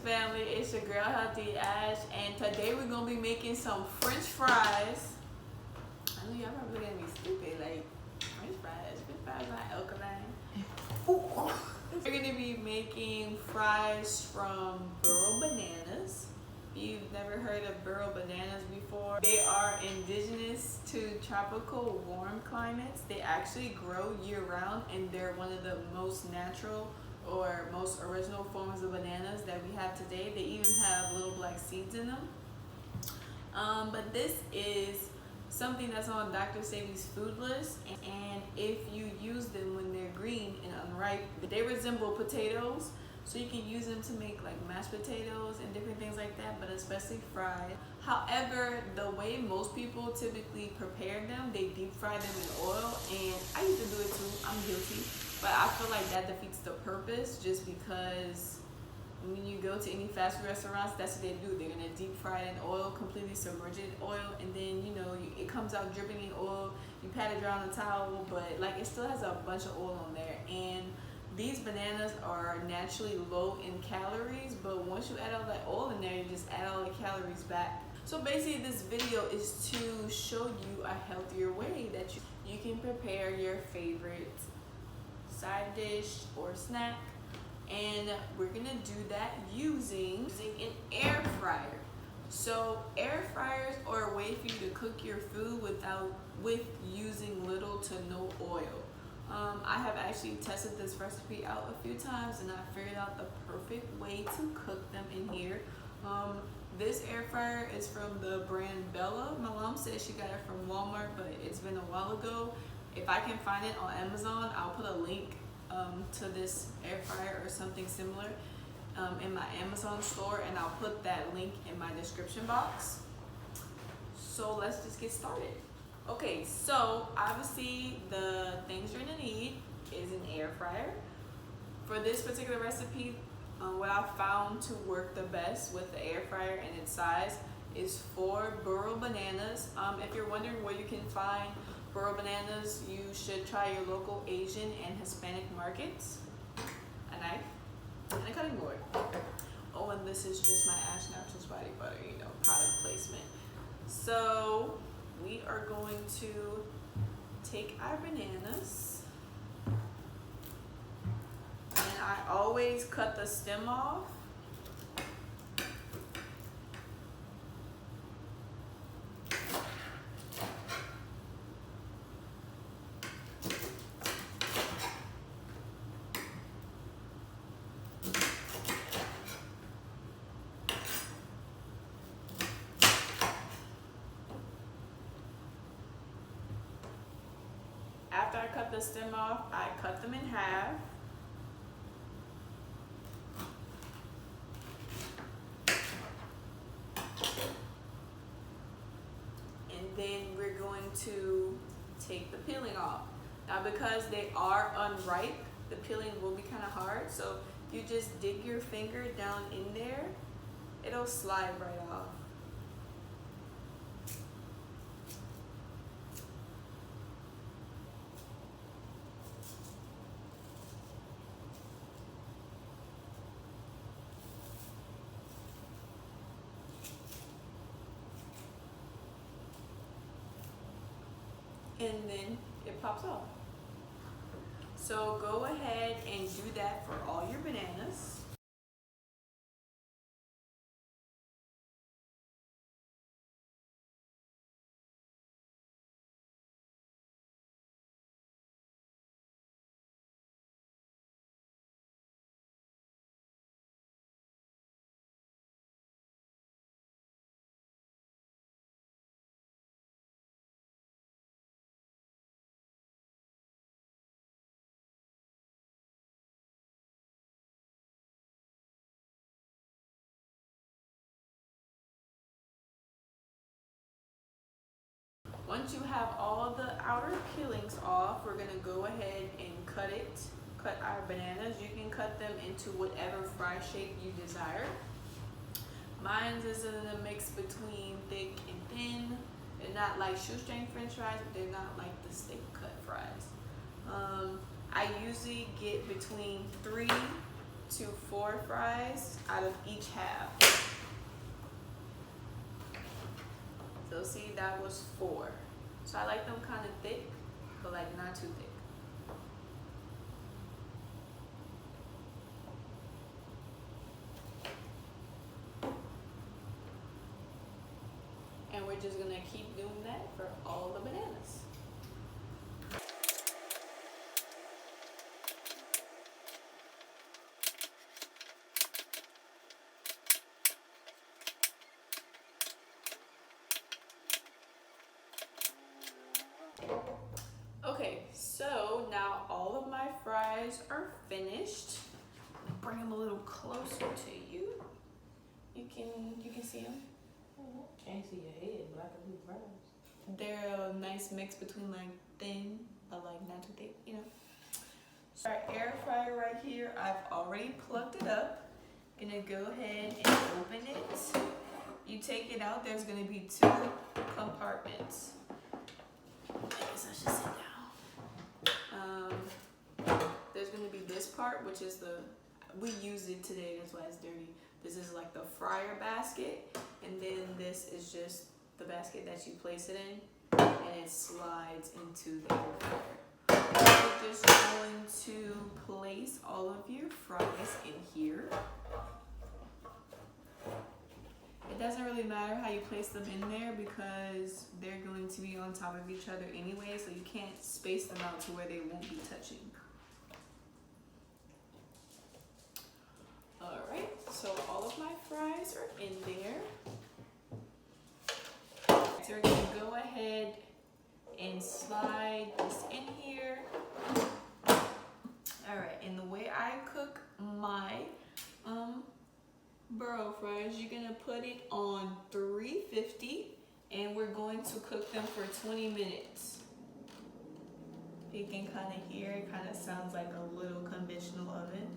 family, it's your girl Healthyashh, and today we're gonna be making some French fries. I know y'all probably looking at me stupid, like French fries not alkaline. Ooh. We're gonna be making fries from Burro bananas. If you've never heard of Burro bananas before, they are indigenous to tropical warm climates. They actually grow year-round, and they're one of the most natural or most original forms of bananas that we have today. They even have little black seeds in them. But this is something that's on Dr. Sebi's food list, and if you use them when they're green and unripe, they resemble potatoes, so you can use them to make like mashed potatoes and different things like that, but especially fried. However, the way most people typically prepare them, they deep fry them in oil, and I used to do it too. I'm guilty, but I feel like that defeats the purpose, just because when you go to any fast food restaurants, that's what they do. They're gonna deep fry it in oil, completely submerge it in oil, and then it comes out dripping in oil. You pat it dry on a towel, but like it still has a bunch of oil on there. And these bananas are naturally low in calories, but once you add all that oil in there, you just add all the calories back. So basically, this video is to show you a healthier way that you can prepare your favorite side dish or snack. And we're gonna do that using an air fryer. So air fryers are a way for you to cook your food with using little to no oil. I have actually tested this recipe out a few times, and I figured out the perfect way to cook them in here. This air fryer is from the brand Bella. My mom said she got it from Walmart, but it's been a while ago. If I can find it on Amazon, I'll put a link to this air fryer or something similar in my Amazon store, and I'll put that link in my description box. So let's just get started. Okay, so obviously the things you're gonna need is an air fryer. For this particular recipe, what I found to work the best with the air fryer and its size is 4 Burro bananas. If you're wondering where you can find Burro bananas, you should try your local Asian and Hispanic markets. A knife and a cutting board. Oh, and this is just my Ash Naturals body butter, product placement. So we are going to take our bananas, and I always cut the stem off. After I cut the stem off, I cut them in half. And then we're going to take the peeling off. Now, because they are unripe, the peeling will be kind of hard. So you just dig your finger down in there, it'll slide right off. And then it pops off. So go ahead and do that for all your bananas. Once you have all the outer peelings off, we're gonna go ahead and cut our bananas. You can cut them into whatever fry shape you desire. Mine is in a mix between thick and thin. They're not like shoestring French fries, but they're not like the steak cut fries. I usually get between 3 to 4 fries out of each half. So see, that was 4. So I like them kind of thick, but like not too thick. And we're just gonna keep doing that for all the bananas. Okay, so now all of my fries are finished. Bring them a little closer to you. You can see them. Can't see your head, but I can do fries. They're a nice mix between like thin, but like not too thick, you know. So our air fryer right here, I've already plugged it up. Gonna go ahead and open it. You take it out, there's gonna be 2 compartments. I guess I should sit down. There's gonna be this part, which is we used it today, that's why it's dirty. This is like the fryer basket, and then this is just the basket that you place it in, and it slides into the air fryer. You're just going to place all of your fries in here. It doesn't really matter how you place them in there because they're going to be on top of each other anyway, so you can't space them out to where they won't be touching. Alright, so all of my fries are in there. So we're going to go ahead and slide this in here. Alright, and the way I cook my burro fries, you're going to put it on 350 and we're going to cook them for 20 minutes. You can kind of hear it, kind of sounds like a little conventional oven.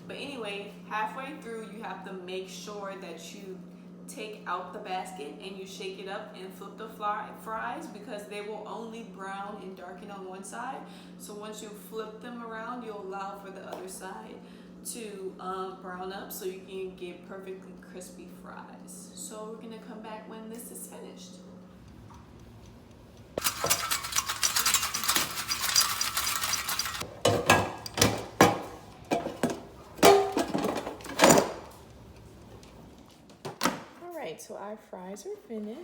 But anyway, halfway through you have to make sure that you take out the basket and you shake it up and flip the fries because they will only brown and darken on one side. So once you flip them around, you'll allow for the other side to brown up so you can get perfectly crispy fries. So we're gonna come back when this is finished. Alright, so our fries are finished.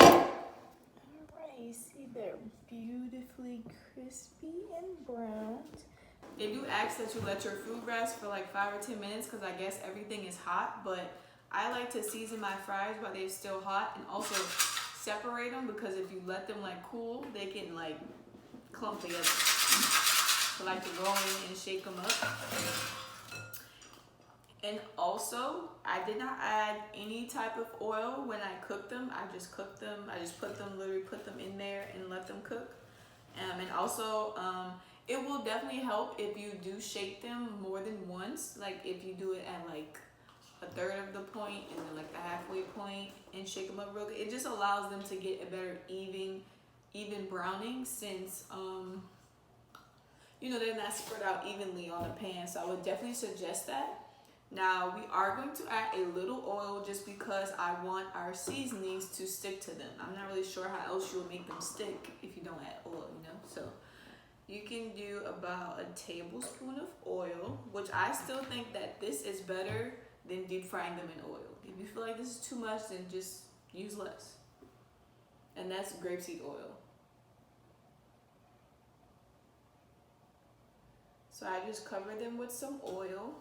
Alright, you see they're beautifully crispy and browned. They do ask that you let your food rest for like 5 or 10 minutes because I guess everything is hot, but I like to season my fries while they're still hot and also separate them because if you let them like cool, they can like clump together. So I like to go in and shake them up. And also, I did not add any type of oil when I cooked them. I just cooked them. I just literally put them in there and let them cook. And also, it will definitely help if you do shake them more than once. Like if you do it at like 1/3 of the point and then like the halfway point and shake them up real good. It just allows them to get a better even browning since, you know, they're not spread out evenly on the pan. So I would definitely suggest that. Now we are going to add a little oil just because I want our seasonings to stick to them. I'm not really sure how else you'll make them stick if you don't add oil, you know? So you can do about 1 tablespoon of oil, which I still think that this is better than deep frying them in oil. If you feel like this is too much, then just use less. And that's grapeseed oil. So I just cover them with some oil.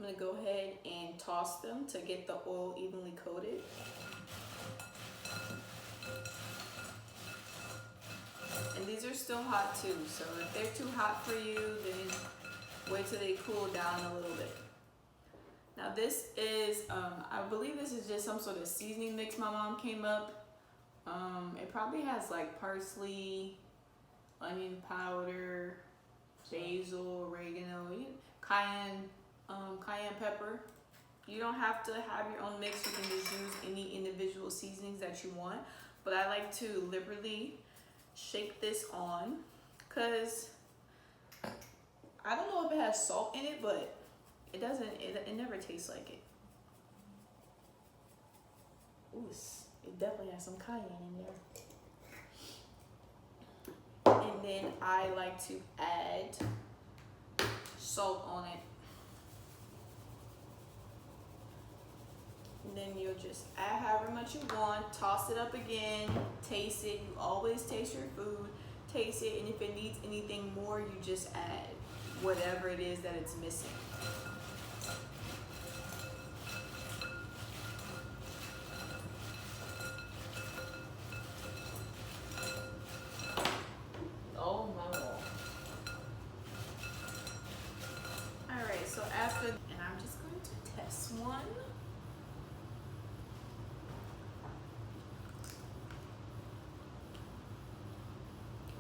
I'm gonna go ahead and toss them to get the oil evenly coated. And these are still hot too, so if they're too hot for you, then wait till they cool down a little bit. Now this is, I believe this is just some sort of seasoning mix my mom came up. It probably has like parsley, onion powder, basil, oregano, cayenne pepper. You don't have to have your own mix. You can just use any individual seasonings that you want. but I like to liberally shake this on because I don't know if it has salt in it, but it doesn't, it never tastes like it. Ooh, it definitely has some cayenne in there. And then I like to add salt on it. And then you'll just add however much you want, toss it up again, taste it. You always taste your food, taste it, and if it needs anything more, you just add whatever it is that it's missing. Oh my lord. Alright, so after, and I'm just going to test one.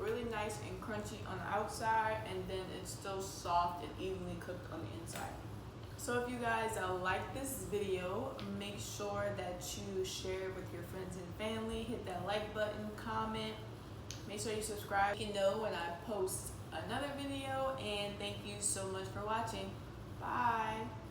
Really nice and crunchy on the outside, and then it's still soft and evenly cooked on the inside. So if you guys like this video, make sure that you share it with your friends and family. Hit that like button, comment, make sure you subscribe. You know when I post another video, and thank you so much for watching. Bye.